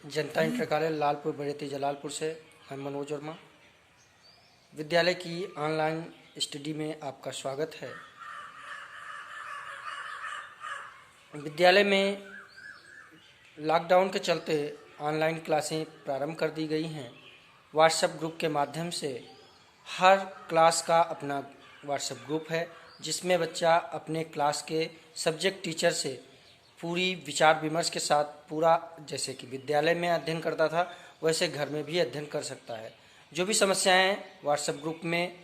जनता inter college Lalpur बड़ेती Jalalpur से मैं मनोज वर्मा। विद्यालय की ऑनलाइन स्टडी में आपका स्वागत है। विद्यालय में लॉकडाउन के चलते ऑनलाइन क्लासें प्रारंभ कर दी गई हैं। व्हाट्सएप ग्रुप के माध्यम से हर क्लास का अपना व्हाट्सएप ग्रुप है, जिसमें बच्चा अपने क्लास के सब्जेक्ट टीचर से पूरी विचार विमर्श के साथ पूरा, जैसे कि विद्यालय में अध्ययन करता था वैसे घर में भी अध्ययन कर सकता है। जो भी समस्याएं व्हाट्सएप ग्रुप में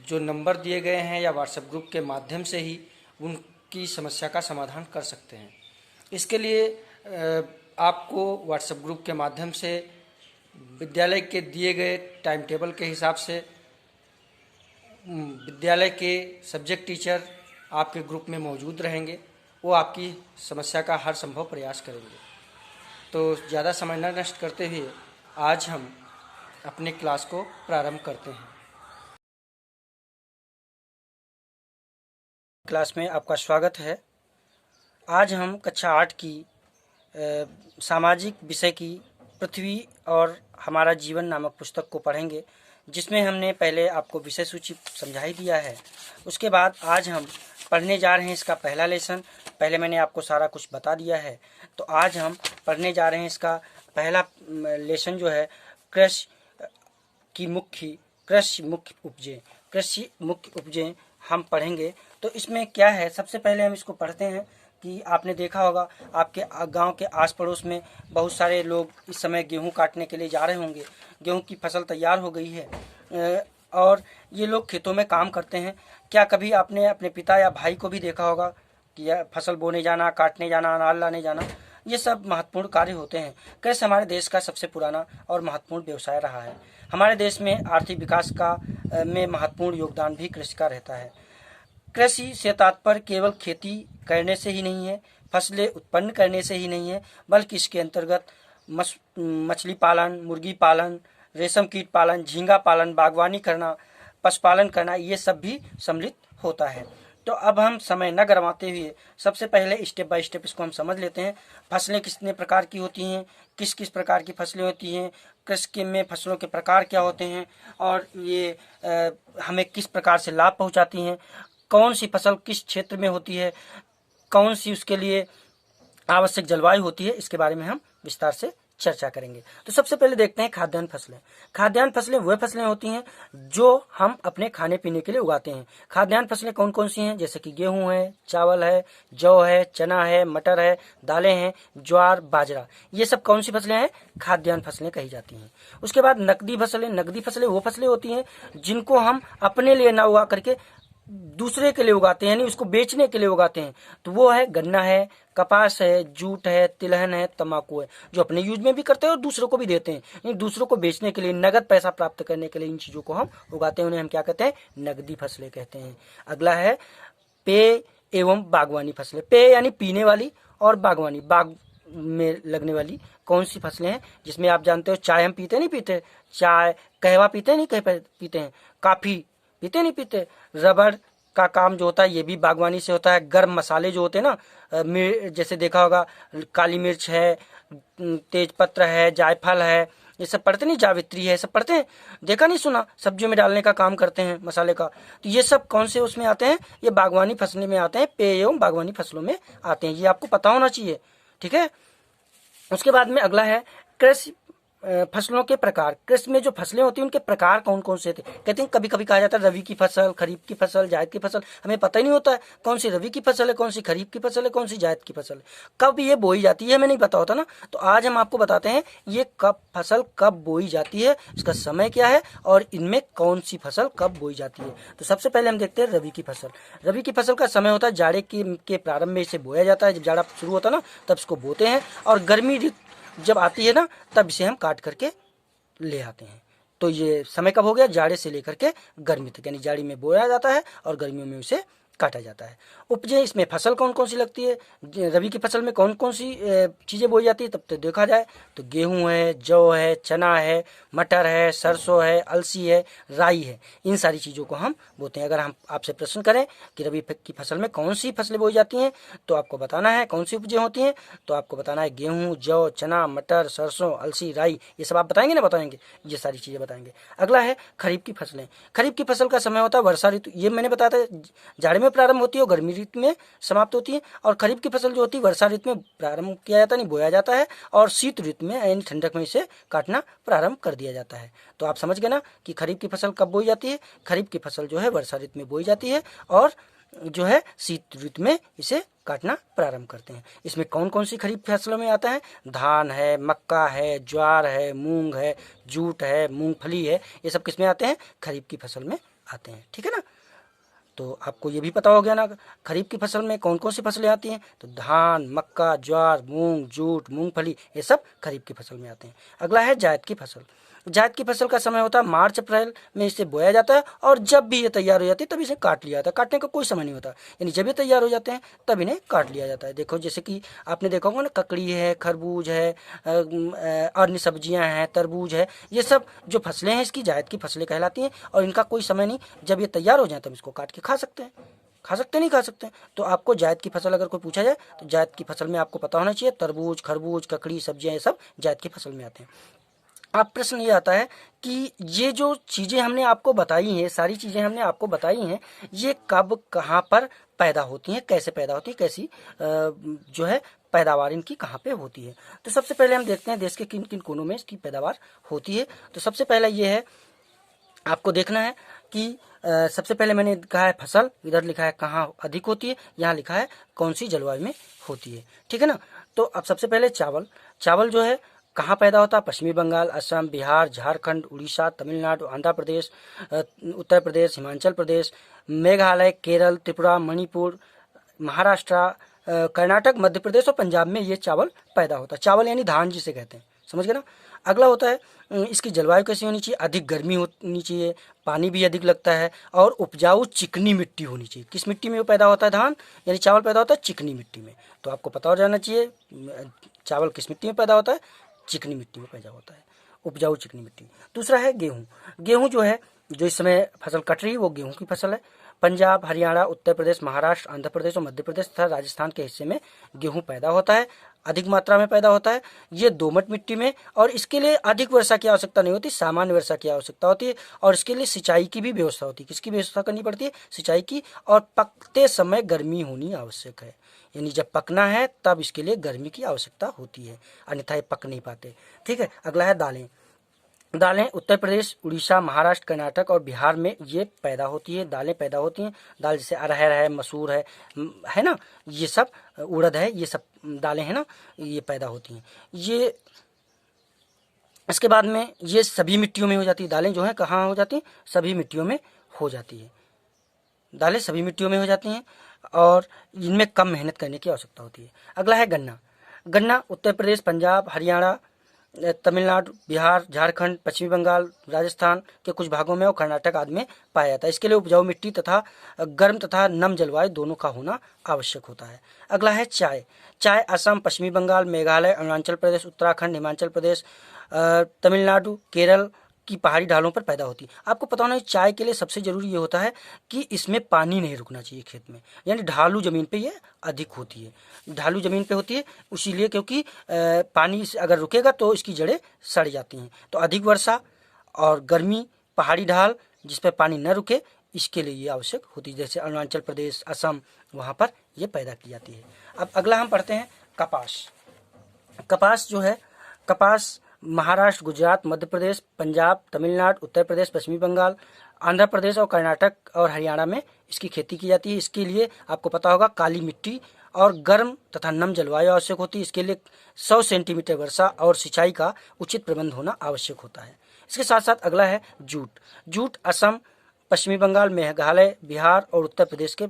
जो नंबर दिए गए हैं या व्हाट्सएप ग्रुप के माध्यम से ही उनकी समस्या का समाधान कर सकते हैं। इसके लिए आपको व्हाट्सएप ग्रुप के माध्यम से विद्यालय के दिए गए टाइम टेबल के हिसाब से विद्यालय के सब्जेक्ट टीचर आपके ग्रुप में मौजूद रहेंगे। वो आपकी समस्या का हर संभव प्रयास करेंगे। तो ज़्यादा समय न नष्ट करते हुए आज हम अपने क्लास को प्रारंभ करते हैं। क्लास में आपका स्वागत है। आज हम कक्षा 8 की सामाजिक विषय की पृथ्वी और हमारा जीवन नामक पुस्तक को पढ़ेंगे, जिसमें हमने पहले आपको विषय सूची समझा ही दिया है। उसके बाद आज हम पढ़ने जा रहे हैं इसका पहला लेसन। पहले मैंने आपको सारा कुछ बता दिया है, तो आज हम पढ़ने जा रहे हैं इसका पहला लेसन जो है कृषि मुख्य उपजें हम पढ़ेंगे। तो इसमें क्या है, सबसे पहले हम इसको पढ़ते हैं कि आपने देखा होगा आपके गांव के आस पड़ोस में बहुत सारे लोग इस समय गेहूं काटने के लिए जा रहे होंगे। गेहूं की फसल तैयार हो गई है और ये लोग खेतों में काम करते हैं। क्या कभी आपने अपने पिता या भाई को भी देखा होगा कि फसल बोने जाना, काटने जाना, अनाज लाने जाना, ये सब महत्वपूर्ण कार्य होते हैं। कृषि हमारे देश का सबसे पुराना और महत्वपूर्ण व्यवसाय रहा है। हमारे देश में आर्थिक विकास का में महत्वपूर्ण योगदान भी कृषि का रहता है। कृषि से तात्पर्य केवल खेती करने से ही नहीं है, फसलें उत्पन्न करने से ही नहीं है, बल्कि इसके अंतर्गत मछली पालन, मुर्गी पालन, रेशम कीट पालन, झींगा पालन, बागवानी करना, पशुपालन करना, ये सब भी सम्मिलित होता है। तो अब हम समय न गंवाते हुए सबसे पहले स्टेप बाय स्टेप इसको हम समझ लेते हैं। फसलें कितने प्रकार की होती हैं, किस किस प्रकार की फसलें होती हैं, कृषि में फसलों के प्रकार क्या होते हैं और ये हमें किस प्रकार से लाभ पहुंचाती हैं, कौन सी फसल किस क्षेत्र में होती है, कौन सी उसके लिए आवश्यक जलवायु होती है, इसके बारे में हम विस्तार से चर्चा करेंगे। तो सबसे पहले देखते हैं खाद्यान्न फसलें। खाद्यान्न फसलें वह फसलें होती हैं जो हम अपने खाने पीने के लिए उगाते हैं। खाद्यान्न फसलें कौन कौन सी हैं, जैसे कि गेहूं है, चावल है, जौ है, चना है, मटर है, दालें हैं, ज्वार, बाजरा, ये सब कौन सी फसलें हैं, खाद्यान्न फसलें कही जाती हैं। उसके बाद नकदी फसलें वो फसलें होती हैं जिनको हम अपने लिए ना उगा करके दूसरे के लिए उगाते हैं, यानी उसको बेचने के लिए उगाते हैं। तो वो है गन्ना है, कपास है, जूट है, तिलहन है, तंबाकू है, जो अपने यूज में भी करते हैं और दूसरों को भी देते हैं। इन दूसरों को बेचने के लिए, नगद पैसा प्राप्त करने के लिए इन चीजों को हम उगाते हैं, उन्हें हम क्या कहते हैं, नगदी फसलें कहते हैं। अगला है पेय एवं बागवानी फसलें। पेय यानी पीने वाली, और बागवानी बाग में लगने वाली कौन सी फसलें हैं, जिसमें आप जानते हो चाय हम पीते नहीं पीते, चाय कहवा पीते नहीं पीते हैं, काफी पीते नहीं पीते, रबड़ का काम जो होता है ये भी बागवानी से होता है। गर्म मसाले जो होते हैं ना, जैसे देखा होगा काली मिर्च है, तेजपत्र है, जायफल है, ये सब पढ़ते नहीं, जावित्री है, सब पढ़ते हैं, देखा नहीं सुना, सब्जियों में डालने का काम करते हैं मसाले का। तो ये सब कौन से उसमें आते हैं, ये बागवानी फसलों में आते हैं, पेय एवं बागवानी फसलों में आते हैं, ये आपको पता होना चाहिए, ठीक है। उसके बाद में अगला है कृषि फसलों के प्रकार। कृषि में जो फसलें होती हैं उनके प्रकार कौन कौन से थे, कहते हैं कभी कभी कहा जाता है रबी की फसल, खरीफ की फसल, जायद की फसल। हमें पता ही नहीं होता है कौन सी रबी की फसल है, कौन सी खरीफ की फसल है, कौन सी जायद की फसल है, कब ये बोई जाती है हमें नहीं पता होता ना। तो आज हम आपको बताते हैं ये फसल कब बोई जाती है, इसका समय क्या है और इनमें कौन सी फसल कब बोई जाती है। तो सबसे पहले हम देखते हैं रबी की फसल। रबी की फसल का समय होता है जाड़े के प्रारंभ में इसे बोया जाता है। जब जाड़ा शुरू होता है ना तब इसको बोते हैं, और गर्मी जब आती है ना तब इसे हम काट करके ले आते हैं। तो ये समय कब हो गया, जाड़े से लेकर के गर्मी तक, यानी जाड़ी में बोया जाता है और गर्मियों में उसे काटा जाता है। उपजें इसमें फसल कौन कौन सी लगती है, रबी की फसल में कौन कौन सी चीज़ें बोई जाती है, तब तो देखा जाए तो गेहूं है, जौ है, चना है, मटर है, सरसों है, अलसी है, राई है, इन सारी चीज़ों को हम बोते हैं। अगर हम आपसे प्रश्न करें कि रबी की फसल में कौन सी फसलें बोई जाती हैं, तो आपको बताना है कौन सी उपजें होती हैं, तो आपको बताना है गेहूँ, जौ, चना, मटर, सरसों, अलसी, राई, ये सब आप बताएंगे ना, बताएंगे, ये सारी चीज़ें बताएंगे। अगला है खरीफ की फसलें। खरीफ की फसल का समय होता है वर्षा ऋतु, ये मैंने बताया था, जाड़े में प्रारंभ होती है और गर्मी ऋतु में समाप्त होती है। और खरीफ की फसल जो होती है वर्षा ऋतु में प्रारंभ किया जाता है, नहीं बोया जाता है, और शीत ऋतु में यानी ठंडक में इसे काटना प्रारंभ कर दिया जाता है। तो आप समझ गए ना कि खरीफ की फसल कब बोई जाती है। खरीफ की फसल जो है वर्षा ऋतु में बोई जाती है और जो है शीत ऋतु में इसे काटना प्रारंभ करते हैं। इसमें कौन कौन सी खरीफ फसलों में आता है, धान है, मक्का है, ज्वार है, मूंग है, जूट है, मूंगफली है, ये सब किसमें आते हैं, खरीफ की फसल में आते हैं। ठीक है ना, तो आपको ये भी पता हो गया ना खरीफ की फसल में कौन कौन सी फसलें आती हैं, तो धान, मक्का, ज्वार, मूंग, जूट, मूंगफली, ये सब खरीफ की फसल में आते हैं। अगला है जायद की फसल। जायद की फसल का समय होता है मार्च अप्रैल में, इसे बोया जाता है और जब भी ये तैयार हो जाती है तब इसे काट लिया जाता है। काटने का कोई समय नहीं होता, यानी जब ये तैयार हो जाते हैं तब इन्हें काट लिया जाता है। देखो जैसे कि आपने देखा होगा ना, ककड़ी है, खरबूज है, अन्य सब्जियां हैं, तरबूज है, ये सब जो फसलें हैं इसकी जायद की फसलें कहलाती हैं और इनका कोई समय नहीं, जब ये तैयार हो जाए तब इसको काट के खा सकते हैं। खा सकते नहीं खा सकते। तो आपको जायद की फसल अगर कोई पूछा जाए तो जायद की फसल में आपको पता होना चाहिए, तरबूज, खरबूज, ककड़ी, सब्जियां, ये सब जायद की फसल में आते हैं। अब प्रश्न ये आता है कि ये जो चीज़ें हमने आपको बताई हैं, सारी चीज़ें हमने आपको बताई हैं, ये कब कहाँ पर पैदा होती हैं, कैसे पैदा होती हैं, कैसी जो है पैदावार इनकी कहाँ पे होती है। तो सबसे पहले हम देखते हैं देश के किन किन कोनों में इसकी पैदावार होती है। तो सबसे पहला ये है, आपको देखना है कि सबसे पहले मैंने कहा है फसल, इधर लिखा है कहाँ अधिक होती है, यहाँ लिखा है कौन सी जलवायु में होती है। ठीक है ना, तो अब सबसे पहले चावल। चावल जो है कहाँ पैदा होता है, पश्चिमी बंगाल, असम, बिहार, झारखंड, उड़ीसा, तमिलनाडु, आंध्र प्रदेश, उत्तर प्रदेश, हिमाचल प्रदेश, मेघालय, केरल, त्रिपुरा, मणिपुर, महाराष्ट्र, कर्नाटक, मध्य प्रदेश और पंजाब में ये चावल पैदा होता है। चावल यानी धान जिसे कहते हैं, समझ गए ना। अगला होता है इसकी जलवायु कैसी होनी चाहिए, अधिक गर्मी होनी चाहिए, पानी भी अधिक लगता है और उपजाऊ चिकनी मिट्टी होनी चाहिए। किस मिट्टी में वो पैदा होता है, धान यानी चावल पैदा होता है चिकनी मिट्टी में। तो आपको पता हो जाना चाहिए चावल किस मिट्टी में पैदा होता है, चिकनी मिट्टी में पैदा होता है, उपजाऊ चिकनी मिट्टी। दूसरा है गेहूँ। गेहूँ जो है, जो इस समय फसल कट रही है वो गेहूँ की फसल है। पंजाब, हरियाणा, उत्तर प्रदेश, महाराष्ट्र, आंध्र प्रदेश और मध्य प्रदेश तथा राजस्थान के हिस्से में गेहूं पैदा होता है, अधिक मात्रा में पैदा होता है। ये दोमट मिट्टी में, और इसके लिए अधिक वर्षा की आवश्यकता नहीं होती, सामान्य वर्षा की आवश्यकता होती है। और इसके लिए सिंचाई की भी व्यवस्था होती है। किसकी व्यवस्था करनी पड़ती है, सिंचाई की। और पकते समय गर्मी होनी आवश्यक है, यानी जब पकना है तब इसके लिए गर्मी की आवश्यकता होती है, अन्यथा ये पक नहीं पाते। ठीक है, अगला है दालें। दालें उत्तर प्रदेश, उड़ीसा, महाराष्ट्र, कर्नाटक और बिहार में ये पैदा होती है, दालें पैदा होती हैं। दाल जैसे अरहर है, मसूर है ना, ये सब उड़द है, ये सब दालें हैं ना, ये पैदा होती हैं। ये इसके बाद में ये सभी मिट्टियों में हो जाती है। दालें जो हैं कहाँ हो जाती हैं, सभी मिट्टियों में हो जाती है। दालें सभी मिट्टियों में हो जाती हैं और इनमें कम मेहनत करने की आवश्यकता होती है। अगला है गन्ना। गन्ना उत्तर प्रदेश, पंजाब, हरियाणा, तमिलनाडु, बिहार, झारखंड, पश्चिमी बंगाल, राजस्थान के कुछ भागों में और कर्नाटक आदि में पाया जाता है। इसके लिए उपजाऊ मिट्टी तथा गर्म तथा नम जलवायु दोनों का होना आवश्यक होता है। अगला है चाय। चाय असम, पश्चिमी बंगाल, मेघालय, अरुणाचल प्रदेश, उत्तराखंड, हिमाचल प्रदेश, तमिलनाडु, केरल की पहाड़ी ढालों पर पैदा होती है। आपको पता होना चाय के लिए सबसे जरूरी ये होता है कि इसमें पानी नहीं रुकना चाहिए खेत में, यानी ढालू जमीन पे ये अधिक होती है। ढालू जमीन पे होती है इसीलिए क्योंकि पानी अगर रुकेगा तो इसकी जड़ें सड़ जाती हैं। तो अधिक वर्षा और गर्मी, पहाड़ी ढाल जिस पर पानी न रुके, इसके लिए ये आवश्यक होती है। जैसे अरुणाचल प्रदेश, असम, वहाँ पर ये पैदा की जाती है। अब अगला हम पढ़ते हैं कपास। कपास जो है, कपास महाराष्ट्र, गुजरात, मध्य प्रदेश, पंजाब, तमिलनाडु, उत्तर प्रदेश, पश्चिमी बंगाल, आंध्र प्रदेश और कर्नाटक और हरियाणा में इसकी खेती की जाती है। इसके लिए आपको पता होगा काली मिट्टी और गर्म तथा नम जलवायु आवश्यक होती है। इसके लिए 100 सेंटीमीटर वर्षा और सिंचाई का उचित प्रबंध होना आवश्यक होता है। इसके साथ साथ अगला है जूट। जूट असम, पश्चिमी बंगाल, मेघालय, बिहार और उत्तर प्रदेश के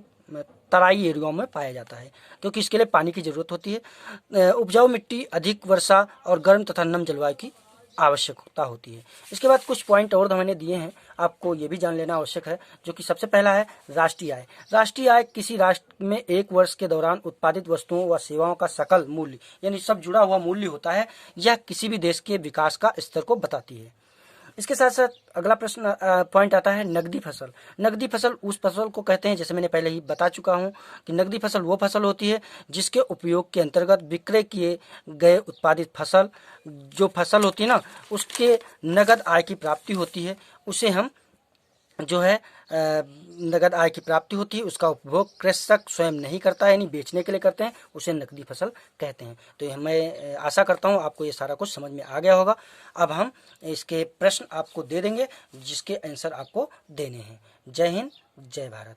तराई एरियाओं में पाया जाता है, क्योंकि इसके लिए पानी की जरूरत होती है। उपजाऊ मिट्टी, अधिक वर्षा और गर्म तथा नम जलवायु की आवश्यकता होती है। इसके बाद कुछ पॉइंट और मैंने दिए हैं, आपको ये भी जान लेना आवश्यक है, जो कि सबसे पहला है राष्ट्रीय आय। राष्ट्रीय आय किसी राष्ट्र में एक वर्ष के दौरान उत्पादित वस्तुओं व सेवाओं का सकल मूल्य, यानी सब जुड़ा हुआ मूल्य होता है। यह किसी भी देश के विकास का स्तर को बताती है। इसके साथ साथ अगला प्रश्न पॉइंट आता है नकदी फसल। नकदी फसल उस फसल को कहते हैं, जैसे मैंने पहले ही बता चुका हूं कि नकदी फसल वो फसल होती है जिसके उपयोग के अंतर्गत विक्रय किए गए उत्पादित फसल, जो फसल होती है ना, उसके नगद आय की प्राप्ति होती है। उसे हम जो है नगद आय की प्राप्ति होती है, उसका उपभोग कृषक स्वयं नहीं करता है, यानी बेचने के लिए करते हैं, उसे नकदी फसल कहते हैं। तो मैं आशा करता हूँ आपको ये सारा कुछ समझ में आ गया होगा। अब हम इसके प्रश्न आपको दे देंगे जिसके आंसर आपको देने हैं। जय हिंद, जय भारत।